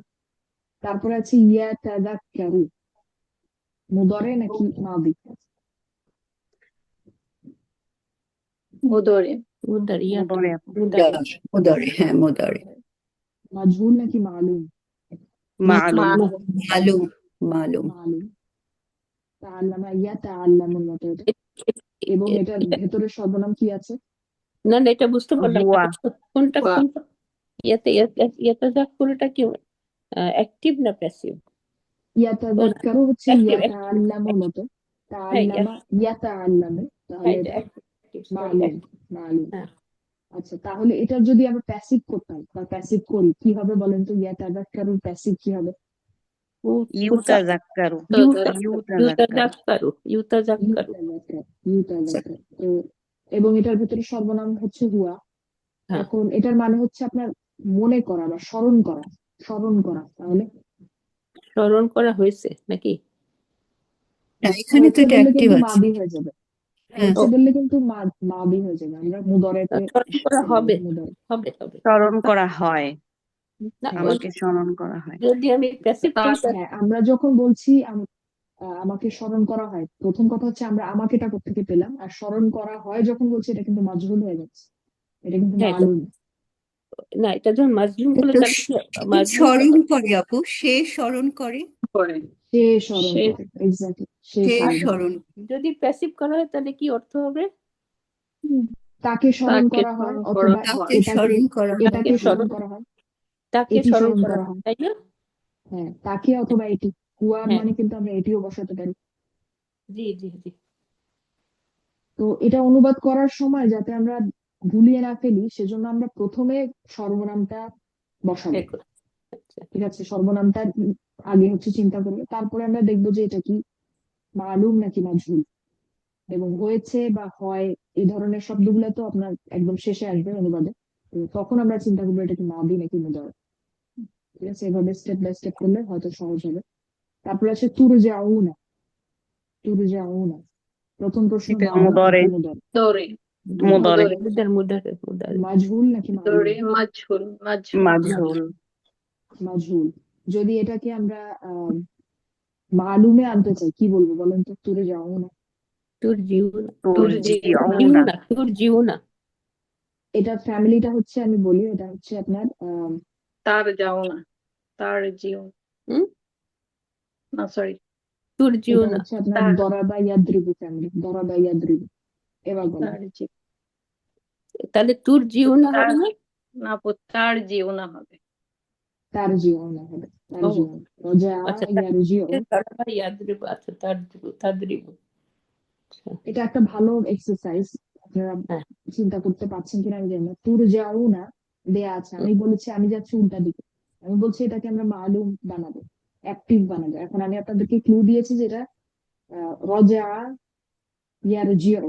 তারপরে আছে ইয়া তাযাক্কারু, মুদারে নাকি মাদি? মুদরে। মুদার ইয়াটা মুদরে আপু। মুদার মোদারে, হ্যাঁ মোদারে। মাজহুর নাকি মালুম? মালুম মালুম, মালুম। মালুম। তাআল্লামা, ইয়া তাআল্লামুর মতো এটা। এবং এটার ভেতরে সর্বনাম কি আছে? না না এটা বুঝতে পারলাম না। হুয়া কোনটা কোনটা ইয়াতে পুরোটা কি অ্যাক্টিভ না প্যাসিভ? ইয়া ও না, তাযাক্কারু হচ্ছে ইয়া অ্যাক্টিভ তাআল্লামুর মতো, হ্যাঁ তাআল্লামা ইয়া তাআল্লামু, তাহলে এটা অ্যাক্টিভ সরি মালুম, মালুম। হ্যাঁ আচ্ছা, তাহলে এটার যদি আমরা প্যাসিভ করতাম বা প্যাসিভ করি, কি হবে বলেন তো? ইয়া তাযাক্কারুর প্যাসিভ কি হবে? ইউতাযাক্কারু ইউতাযাক্কারু ইউতাযাক্কারু ইউতাযাক্কার। তো এবং এটার ভেতরে সর্বনাম হচ্ছে হুয়া। হ্যাঁ এখন এটার মানে হচ্ছে আপনার মনে করা বা স্মরণ করা, স্মরণ করা। তাহলে স্মরণ করা হয়েছে নাকি? না, এখানে তো হয়েছে এটা বললে অ্যাক্টিভ কিন্তু আছে। মাদি হয়ে যাবে। হ্যাঁ হয়েছে বললে কিন্তু মাদি হয়ে যাবে, আমরা মুদরেতে স্মরণ করা চলে হবে যাবো, মুদরে। হবে হবে স্মরণ করা হয়, না হ্যাঁ, আমাকে স্মরণ করা হয়। যদি আমি প্যাসিভ করি হ্যাঁ, আমরা যখন বলছি আমাকে স্মরণ করা হয়, প্রথম কথা হচ্ছে আমরা আমাকেটা কোত্থেকে পেলাম, আর স্মরণ করা হয় যখন বলছি এটা কিন্তু মাজহুল হয়ে যাচ্ছে, এটা কিন্তু হ্যাঁ মালুম। না এটা যখন মাজলুম হলো তো তাহলে কি মাজলুম স্মরণ করে আপু, সে স্মরণ করে, করে সে স্মরণ করে, এক্স্যাক্টলি, সে সে স্মরণ করে। স্মরণ যদি প্যাসিভ করা হয় তাহলে কি অর্থ হবে? তাকে স্মরণ তাকে করা হয়, স্মরণ করা অথবা তাকে হয়। স্মরণ করা হয়। এটাকে স্মরণ স্মরণ করা হয়, তাকে এটি স্মরণ স্মরণ করা করা হয় হয়। তাই না? হ্যাঁ, তাকে অথবা এটি। হুয়ার হ্যাঁ মানে কিন্তু আমরা এটিও বসাতে পারি। জি জি জি তো এটা অনুবাদ করার সময় যাতে আমরা গুলিয়ে না ফেলি, সেজন্য আমরা প্রথমে সর্বনামটা বসাবো। দেখো আচ্ছা ঠিক আছে, সর্বনামটা আগে হচ্ছে চিন্তা করবো, তারপরে আমরা দেখবো যে এটা কি মালুম নাকি মাজহুল। এবং হয়েছে বা হয়, এই ধরনের শব্দগুলো তো আপনার একদম শেষে আসবে অনুবাদে। তো তখন আমরা চিন্তা করবো এটা কি মাদি নাকি মুদার। ঠিক আছে, এভাবে স্টেপ বাই স্টেপ করলে হয়তো সহজ হবে। তারপরে আছে তুরজাউনা। তুরজাউনা, প্রথম প্রশ্ন এটা মাবুদ মুদরে নাকি মুদার? দরে মুদরে মুদারে মাজহুল নাকি মালুম? দরে মাজহুল মাজহুল মাজহুল। যদি এটাকে আমরা মালুমে আনতে চাই কি বলবো বলেন তো? তুরজাউনা, তুরজিউনা তুরজিউনা এটা ফ্যামিলিটা হচ্ছে, আমি বলি, এটা হচ্ছে আপনার তার যাও না, তার জিও হুম? না, সরি, এটা তুরজিউনা হচ্ছে আপনার তার দরাবা ইয়াদ্রিবু ফ্যামিলি, দরাবা ইয়াদ্রিবু। এবার বলেন। তার জিও তাহলে তুরজিউনা তার হবে না? না আপু, তার জিও না হবে। তারজিউনা হবে, ও তারজিউনা। রজা আচ্ছা, ইয়ারজিউ। তারপরে ইয়াদরিবু, আচ্ছা তাদরিবু। আচ্ছা, এটা একটা ভালো এক্সারসাইজ, আপনারা হ্যাঁ চিন্তা করতে পারছেন কিনা আমি জানি না। তুরজাউনা দেয়া আছে, আমি বলেছি আমি যাচ্ছি উল্টা দিকে, আমি বলছি এটাকে আমরা মালুম বানাবো, অ্যাক্টিভ বানাবো। এখন আমি আপনাদেরকে ক্লু দিয়েছি যেটা রজা ইয়ারজিউ,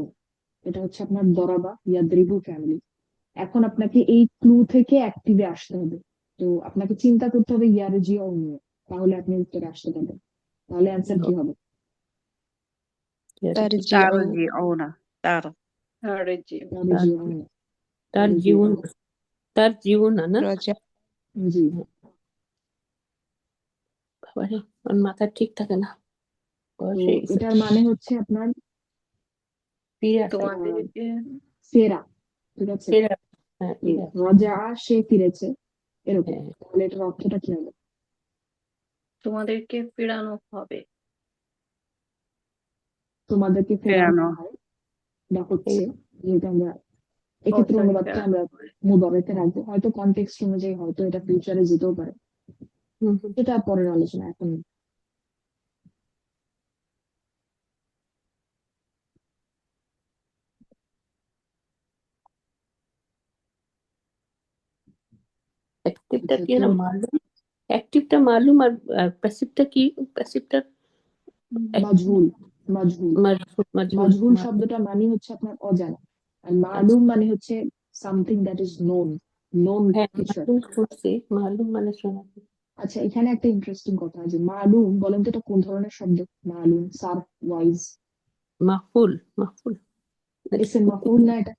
এটা হচ্ছে আপনার দরাবা ইয়াদ্রিবু ফ্যামিলি। এখন আপনাকে এই ক্লু থেকে অ্যাক্টিভে আসতে হবে। তো আপনাকে চিন্তা করতে হবে ইয়ারজিউ নিয়ে, তাহলে আপনি উত্তরে আসতে পারবেন। তাহলে অ্যান্সার কি হবে? তারজিউনা তার তার জিও ইয়ারজিউ, তারজিউনা তারজিউনা না? জি। বাবারে, আমার মাথা ঠিক থাকে না, তো বয়স হয়ে গেছে। এটার মানে হচ্ছে আপনার ফিরে আসা, তোমাদেরকে ফেরা, ঠিক আছে? ফিরে আসা, হ্যাঁ তো ফিরে আসা, রজা সে ফিরেছে, এরকম। হ্যাঁ তাহলে এটার অর্থটা কি হবে? তোমাদেরকে ফেরানো হবে। তোমাদেরকে ফেরানো ফেরানো হয় বা হচ্ছে, যেহেতু আমরা ও এক্ষেত্রে সরি, অনুবাদটা ফেরানো আমরা হবে। মুদারেতে রাখবো, হয়তো কনটেক্সট অনুযায়ী হয়তো এটা ফিউচারে যেতেও পারে, হুম। এটা পরের আলোচনা এখন। অ্যাক্টিভটা আচ্ছা, কি তো না মালুম, অ্যাক্টিভটা মালুম আর প্যাসিভটা কি? প্যাসিভটা মাজহুল, মাজহুল। মাজহুল মাজহুল মাজহুল শব্দটা মানে হচ্ছে আপনার অজানা, আর মালুম মানে হচ্ছে something that is known, known হ্যাঁ কিছু একটা। মালুম শুনছি, মালুম মানে শোনা। আচ্ছা, এখানে একটা ইন্টারেস্টিং কথা যে মালুম, বলেন তো এটা কোন ধরনের শব্দ? মালুম সার্ফ ওয়াইজ মাহফুল মাহফুল এসে মাফউল না এটা?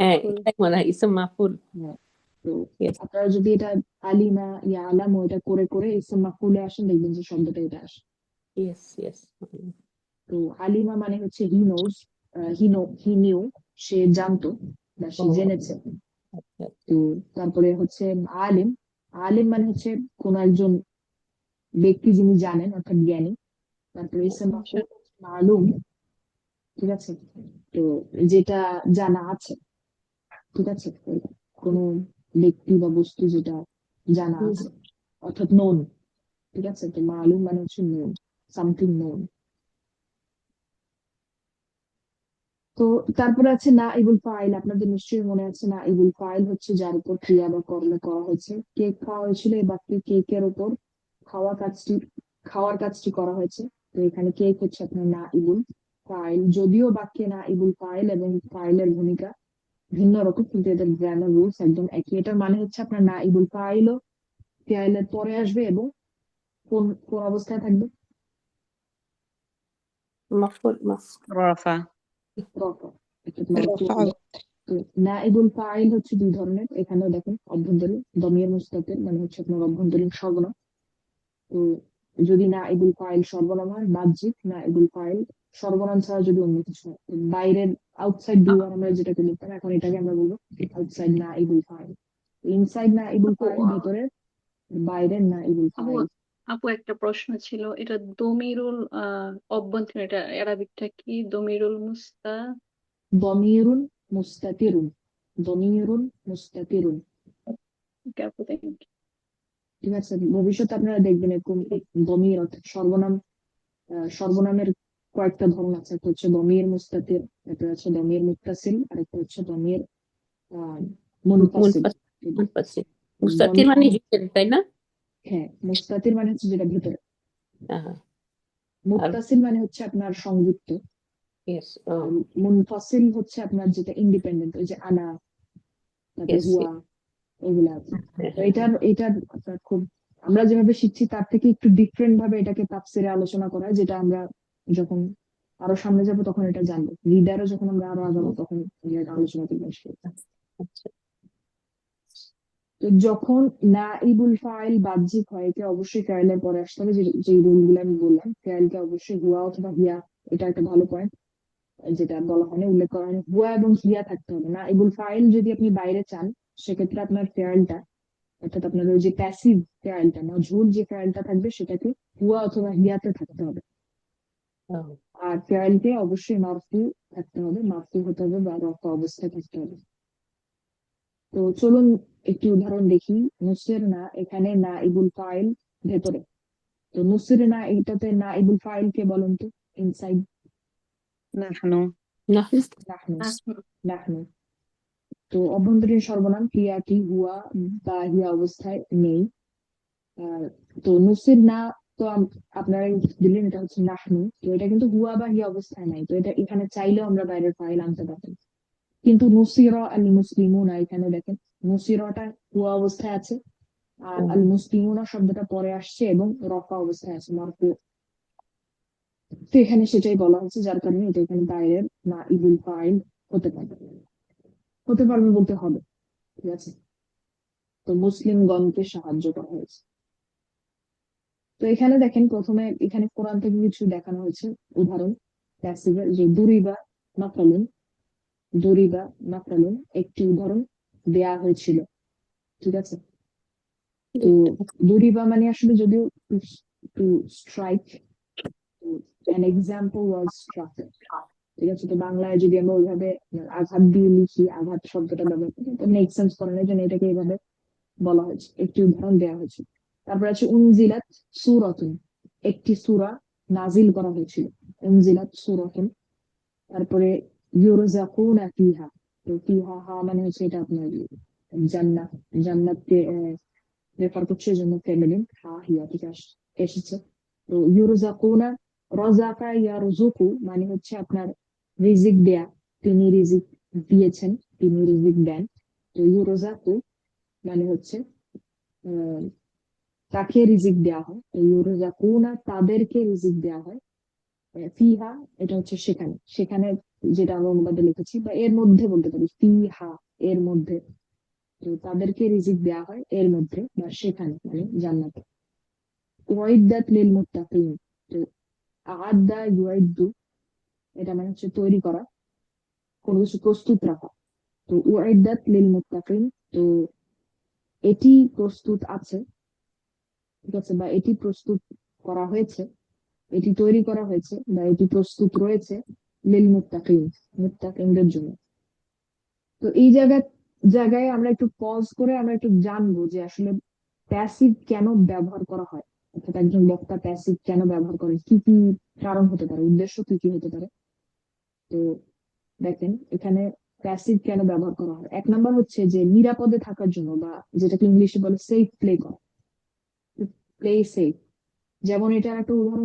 হ্যাঁ এটাই মনে হয় ইসম মাহফুল। হ্যাঁ। তো Yes, আপনারা যদি এটা আলিমা ইয়া আলামো এটা করে করে এসে মাফউলে আসেন, দেখবেন যে শব্দটা এটা আসে। yes, yes. তো আলিমা মানে হচ্ছে হি নোজ, হি নিউ, সে জানতো বা সে ও জেনেছে। আচ্ছা তো তারপরে হচ্ছে আলিম, আলিম মানে হচ্ছে কোন একজন ব্যক্তি যিনি জানেন, অর্থাৎ জ্ঞানী। তারপরে ইসে মাফউল মালুম, ঠিক আছে? তো যেটা জানা আছে, ঠিক আছে, কোন ব্যক্তি বা বস্তু যেটা জানা হুম, আছে, অর্থাৎ নোন, ঠিক আছে? তো মালুম মানে হচ্ছে নোন, সামথিং নোন। তো তারপরে আছে না ইবুল ফাইল, আপনাদের নিশ্চয়ই মনে আছে না ইবুল ফাইল হচ্ছে যার উপর ক্রিয়া বা কর্ম করা হয়েছে। কেক খাওয়া হয়েছিল, এই বাক্যে কেকের উপর খাওয়ার কাজটি করা হয়েছে। তো এখানে কেক হচ্ছে আপনার না ইবুল ফাইল, যদিও বাক্যে না ইবুল ফাইল এবং ফাইলের ভূমিকা ভিন্ন রকম, কিন্তু এদের গ্রামার রুলস একদম একই। এটার মানে হচ্ছে আপনার না ইবুল ফাইলও ফাইলের পরে আসবে এবং কোন কোন অবস্থায় থাকবে? মাহফুল মাহফুল রফা রফা, অর্থাৎ মারফু হবে। তো নাইবুল ফাইল হচ্ছে দুই ধরনের, এখানেও দেখেন অভ্যন্তরীণ দমির মুস্তাতির মানে হচ্ছে আপনার অভ্যন্তরীণ সর্বনাম। তো যদি নাইবুল ফাইল সর্বনাম হয়, বাহ্যিক নাইবুল ফাইল সর্বনাম ছাড়া যদি অন্য কিছু হয়, তো বাইরের আউটসাইড ডুয়ার আমরা যেটাকে লিখতাম, এখন এটাকে আমরা বলবো আউটসাইড নাইবুল ফাইল। ইনসাইড নাইবুল আপু ফাইল ভেতরের, বাইরের নাইবুল আপু ফাইল। আপু একটা প্রশ্ন ছিল, এটা দমিরুল অভ্যন্তরীণ, এটা অ্যারাবিকটা কি? দমিরুল মুস্তা দমিরুন মুস্তাতিরুন, দমিরুন মুস্তাতিরুন, আপু, থ্যাংক ইউ। ঠিক আছে? ভবিষ্যতে আপনারা দেখবেন এরকম দমির অর্থাৎ সর্বনাম, সর্বনামের কয়েকটা ধরন আছে, একটা হচ্ছে দমির মুস্তাতির, একটা হচ্ছে দমির মুত্তাসিল, আর একটা হচ্ছে দমির মুনফাসিল। মুনফাসিল মুস্তাতির দমির, মানে ভিতরে, তাই না? হ্যাঁ, মুস্তাতির মানে হচ্ছে যেটা ভিতরে, হ্যাঁ আর মুত্তাসিল মানে হচ্ছে আপনার সংযুক্ত, ইয়েস আর মুনফাসিল হচ্ছে আপনার যেটা ইন্ডিপেন্ডেন্ট, ওই যে আনা, তারপরে ইয়েস হুয়া, এগুলা আছে। তো হ্যাঁ এটার আপনার খুব আমরা যেভাবে শিখছি তার থেকে একটু ডিফারেন্ট ভাবে এটাকে তাফসিরে আলোচনা করা হয়, যেটা আমরা যখন আরো সামনে যাব তখন এটা জানবো, রিডারও যখন আমরা আরো আগাবো তখন এটা আলোচনা করবো। আচ্ছা তো যখন নাইবুল ফাইল বাহ্যিক হয়, একে অবশ্যই ফাইলের পরে আসতে হবে, যে রুল গুলো আমি বললাম। ফাইলকে অবশ্যই হুয়া অথবা হিয়া, এটা একটা ভালো পয়েন্ট যেটা বলা হয়নি, উল্লেখ করা হয়নি। হুয়া এবং হিয়া থাকতে হবে। নাইবুল ফাইল যদি আপনি বাইরে চান, সেক্ষেত্রে আপনার ফাইলটা, অর্থাৎ আপনার ওই যে প্যাসিভ ফাইলটা, মজহুর যে ফাইলটা থাকবে, সেটাকে হুয়া অথবা হিয়াতে থাকতে হবে। ও, আর ফাইলকে অবশ্যই মারফু থাকতে হবে, মারফু হতে হবে বা রফা অবস্থায় থাকতে হবে। তো চলুন একটি উদাহরণ দেখি। নুসির না, এখানে নাইবুল ফাইল ভেতরে। তো নুসির না, এইটাতে নাইবুল ফাইল কে বলেন তো, ইনসাইড। নাহনু। নাহনু নাহনু। নাহনু। নাহনু। তো অভ্যন্তরীণ সর্বনাম ক্রিয়াটি হুয়া বা হিয়া অবস্থায় নেই। আহ, তো নুসির না, তো আপনারা দিলেন এটা হচ্ছে নাহনু, তো এটা কিন্তু হুয়া বা হিয়া অবস্থায় নাই, তো এটা এখানে চাইলেও আমরা বাইরের ফাইল আনতে পারি। কিন্তু নুসিরা আল মুসলিমুনা, এখানে দেখেন নুসিরাটা হুয়া অবস্থায় আছে, আর আল মুসলিমুনা শব্দটা পরে আসছে এবং রফা অবস্থায় আছে, মারফু। তো এখানে সেটাই বলা হচ্ছে, যার কারণে এটা এখানে বাইরের নাইবুল ফাইল হতে পারবে। হতে পারবে বলতে হবে, ঠিক আছে। তো মুসলিমগণকে সাহায্য করা হয়েছে। তো এখানে দেখেন, প্রথমে এখানে কোরআন থেকে কিছু দেখানো হয়েছে উদাহরণ প্যাসিভের, যে দুরিবা মাফালুন, দুরিবা মাফালুন একটি উদাহরণ দেয়া হয়েছিল, ঠিক আছে। তো দুরিবা মানে আসলে যদিও two strike, an example was struck, ঠিক আছে। তো বাংলায় যদি আমরা ওইভাবে আঘাত দিয়ে লিখি, আঘাত শব্দটা ব্যবহার করি, তো মেক সেন্স করে না, জন্য এটাকে এইভাবে বলা হয়েছে, একটি উদাহরণ দেওয়া হয়েছে। তারপর আছে উনজিলাত সূরাতুন, একটি সূরা নাজিল করা হয়েছিল, উনজিলাত সূরাতুন। তারপরে ইউরজাকুনা ফিহা, তো ফিহা হা মানে হচ্ছে এটা আপনার জান্নাত, জান্নাতকে রেফার করছে, এই জন্য ফেমিনিন, হা হিয়া থেকে এসেছে। তো ইউরজাকুনা, রাযাকা ইয়ারযুকু মানে হচ্ছে আপনার রিজিক দেয়া, তিনি রিজিক দিয়েছেন, তিনি রিজিক দেন। তো ইউরজাকু মানে হচ্ছে আহ, তাকে রিজিক দেওয়া হয়, ইউরজাকুনা তাদেরকে রিজিক দেওয়া হয়। ফিহা এটা হচ্ছে সেখানে, সেখানে যেটা আমরা অনুবাদে লিখেছি, বা এর মধ্যে বলতে পারি, ফিহা এর মধ্যে। তো তাদেরকে রিজিক দেওয়া হয় এর মধ্যে বা সেখানে, মানে জান্নাতে। উইদ্দাত লিল মুত্তাকিন, তো আ'আদ্দা ইউইদ্দু, এটা মানে হচ্ছে তৈরি করা, কোনো কিছু প্রস্তুত রাখা। তো উইদ্দাত লিল মুত্তাকিন, তো এটি প্রস্তুত আছে, ঠিক আছে, বা এটি প্রস্তুত করা হয়েছে, এটি তৈরি করা হয়েছে বা এটি প্রস্তুত রয়েছে লিল মুত্তাকিন, মুত্তাকিনদের জন্য। তো এই জায়গায় আমরা একটু পজ করে আমরা একটু জানবো যে আসলে প্যাসিভ কেন ব্যবহার করা হয়, অর্থাৎ একজন বক্তা প্যাসিভ কেন ব্যবহার করে, কি কি কারণ হতে পারে, উদ্দেশ্য কি কি হতে পারে। তো দেখেন এখানে প্যাসিভ কেন ব্যবহার করা হয়। এক নাম্বার হচ্ছে যে নিরাপদে থাকার জন্য, বা যেটাকে ইংলিশে বলে সেফ প্লে করা, প্লে সেফ। যেমন এটা একটা উদাহরণ